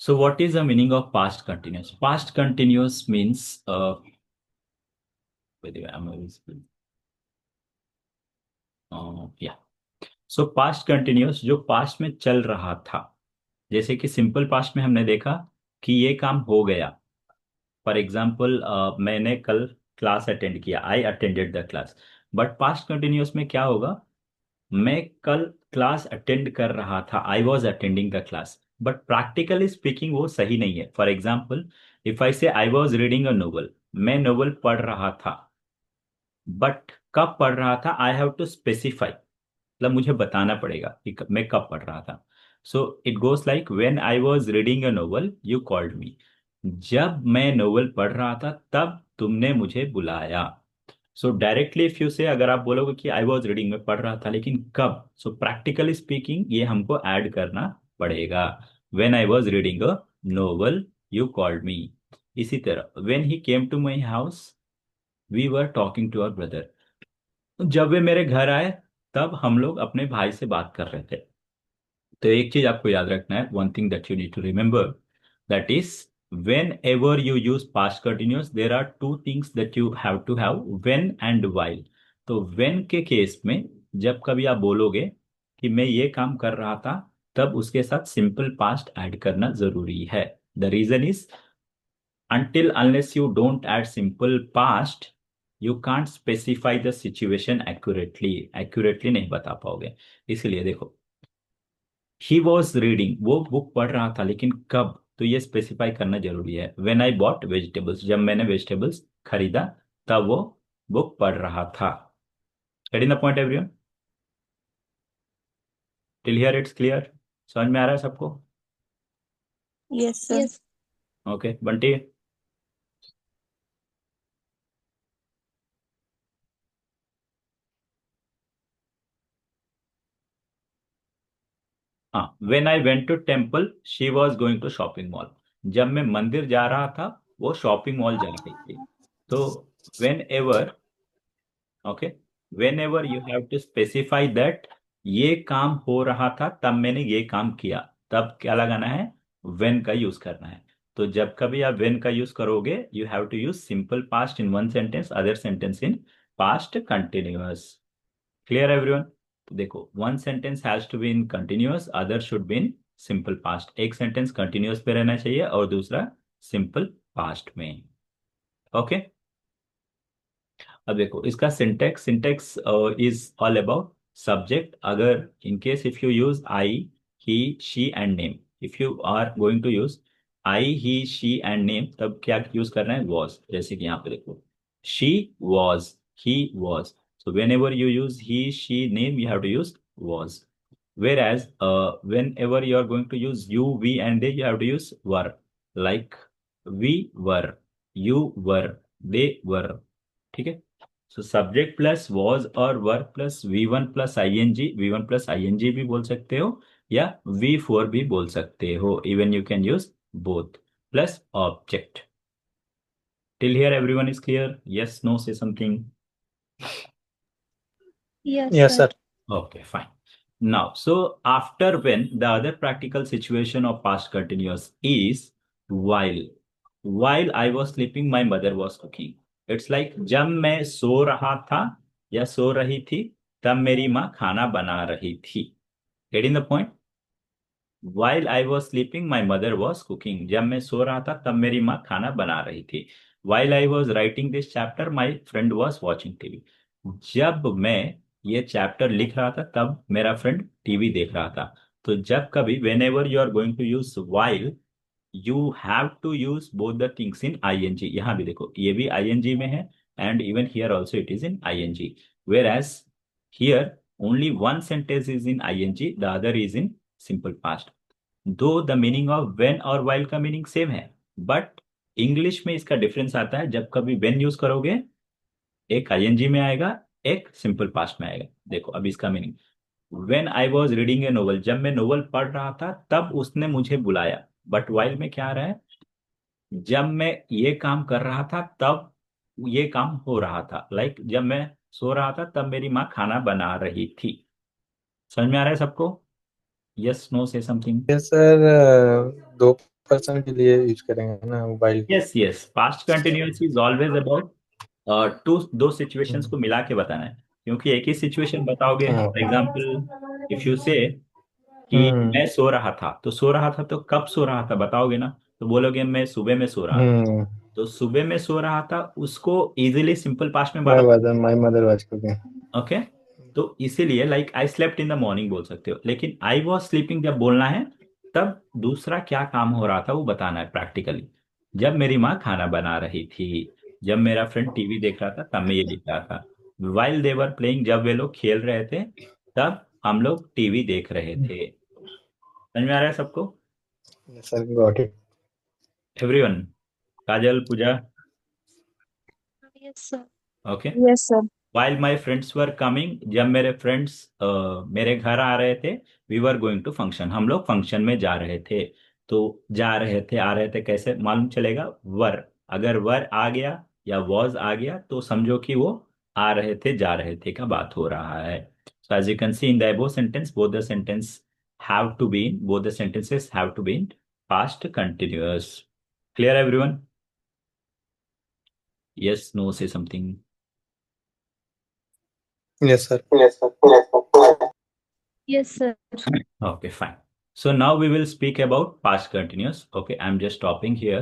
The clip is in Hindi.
So what is the meaning of past continuous? Past continuous means by the way, yeah. So past continuous जो पास्ट में चल रहा था, जैसे कि सिंपल पास्ट में हमने देखा कि ये काम हो गया। फॉर एग्जाम्पल मैंने कल क्लास अटेंड किया, I attended the class. But past continuous में क्या होगा? मैं कल क्लास अटेंड कर रहा था, I was attending the class, but practically speaking वो सही नहीं है। फॉर एग्जाम्पल, इफ आई से I was reading a novel, मैं नोवेल पढ़ रहा था, बट कब पढ़ रहा था आई हैव टू स्पेसिफाई, मतलब मुझे बताना पड़ेगा कि मैं कब पढ़ रहा था। So it goes like when I was reading a novel you called मी। जब मैं नोवेल पढ़ रहा था तब तुमने मुझे बुलाया। सो डायरेक्टली इफ यू से, अगर आप बोलोगे कि आई वाज रीडिंग, में पढ़ रहा था, लेकिन कब, सो प्रैक्टिकली स्पीकिंग ये हमको ऐड करना पड़ेगा। When I was reading a novel you called me. इसी तरह when he came to my house we were talking to our brother. जब वे मेरे घर आए तब हम लोग अपने भाई से बात कर रहे थे। तो एक चीज आपको याद रखना है, one thing that you need to remember, that is whenever you use past continuous there are two things that you have to have, when and while. तो व्हेन के केस में जब कभी आप बोलोगे कि मैं ये काम कर रहा था, तब उसके साथ सिंपल पास्ट ऐड करना जरूरी है। The reason is, until unless you don't add simple past, you can't specify the situation accurately नहीं बता पाओगे। इसलिए देखो, ही वॉज रीडिंग, वो बुक पढ़ रहा था, लेकिन कब, तो ये स्पेसिफाई करना जरूरी है। व्हेन आई बॉट वेजिटेबल्स, जब मैंने वेजिटेबल्स खरीदा तब वो बुक पढ़ रहा था। Getting the point everyone? Till here it's clear? समझ में आ रहा है सबको? Yes sir. ओके बंटी। हाँ, when I went to temple she was going to shopping mall. जब मैं मंदिर जा रहा था वो शॉपिंग मॉल जा रही थी। तो whenever, okay, whenever you have to specify that ये काम हो रहा था तब मैंने ये काम किया, तब क्या लगाना है? वेन का यूज करना है। तो जब कभी आप वेन का यूज करोगे you have to use simple past in one sentence, other sentence in past continuous. Clear everyone? तो देखो, one sentence has to be in continuous, other should be in simple past. एक सेंटेंस कंटिन्यूअस पे रहना चाहिए और दूसरा सिंपल पास्ट में। ओके, अब देखो इसका syntax, syntax is all about subject. अगर in case if you use I, he, she and name, if you are going to use I, he, she and name, तब क्या यूज करना है? वॉज। जैसे कि यहाँ पे देखो, she was, he was. So whenever you use he, she, name, you have to use was. Whereas whenever you are going to use you, we, and they, you have to use were. Like we were, you were, they were. ठीक है? सो सब्जेक्ट प्लस वॉज और verb plus V one plus I N G, V one plus I N G भी बोल सकते हो, या वी फोर भी बोल सकते हो। Even you can use both plus object. Till here everyone is clear? Yes, no, say something? Yes Yes, sir. sir. Okay, fine. Now, so after when, the other practical situation of past continuous is while. While I was sleeping, my mother was cooking. It's like जब मैं सो रहा था या सो रही थी तब मेरी माँ खाना बना रही थी। Getting the point? While I was sleeping, my mother was cooking. जब मैं सो रहा था तब मेरी माँ खाना बना रही थी। While I was writing this chapter, my friend was watching TV. जब मैं ये चैप्टर लिख रहा था तब मेरा फ्रेंड टीवी देख रहा था। तो जब कभी whenever you are going to use while, you have to use both the things in ING. यहां भी देखो, ये भी आईएनजी में है, and even here also it is in ING. Whereas here only one sentence is in ING, the other is in simple past. Though the meaning of when और वाइल का मीनिंग सेम है, बट इंग्लिश में इसका डिफरेंस आता है। जब कभी वेन यूज करोगे एक आईएनजी में आएगा, एक सिंपल पास्ट में आएगा। देखो अब इसका meaning, when I was reading A novel, जब मैं नोवेल पढ़ रहा था तब उसने मुझे बुलाया। बट वाइल में क्या आ रहा है? जब मैं ये काम कर रहा था तब ये काम हो रहा था। लाइक जब मैं सो रहा था तब मेरी माँ खाना बना रही थी। समझ में आ रहा है सबको? Yes, no, say something. ये सर 2% के लिए यूज करेंगे ना mobile. Yes yes, past continuous is always about दो सिचुएशंस को मिला के बताना है, क्योंकि एक ही सिचुएशन बताओगे, हाँ। फॉर एग्जांपल इफ यू से कि हम्म। मैं सो रहा था, तो सो रहा था तो कब सो रहा था बताओगे ना, तो बोलोगे मैं सुबह में सो रहा था। हम्म। तो सुबह में सो रहा था उसको इजीली सिंपल पास्ट में my mother was cooking. Okay. तो इसीलिए like I slept in the morning बोल सकते हो, लेकिन आई वॉज स्लीपिंग जब बोलना है, तब दूसरा क्या काम हो रहा था वो बताना है प्रैक्टिकली। जब मेरी माँ खाना बना रही थी, जब मेरा फ्रेंड टीवी देख रहा था, तब मैं ये लिख रहा था। वाइल देवर प्लेइंग, जब वे लोग खेल रहे थे, तब हम लोग टीवी देख रहे थे। समझ में आ रहा है सबको? Sir got it. Everyone, Kajal, Pooja, Yes, sir. Okay. Yes, sir. While my friends were coming, जब मेरे फ्रेंड्स मेरे घर आ रहे थे, we were going to function, हम लोग फंक्शन में जा रहे थे। तो जा रहे थे आ रहे थे कैसे मालूम चलेगा? वर, अगर वर आ गया या वॉज आ गया तो समझो कि वो आ रहे थे जा रहे थे का बात हो रहा है। So as you can see in the above sentence, both the sentence have to be in, both the sentences have to be in past continuous. Clear everyone? Yes, no, say something. Yes sir. Yes, sir. Okay, fine. So now we will speak about past continuous. Okay, I'm just stopping here.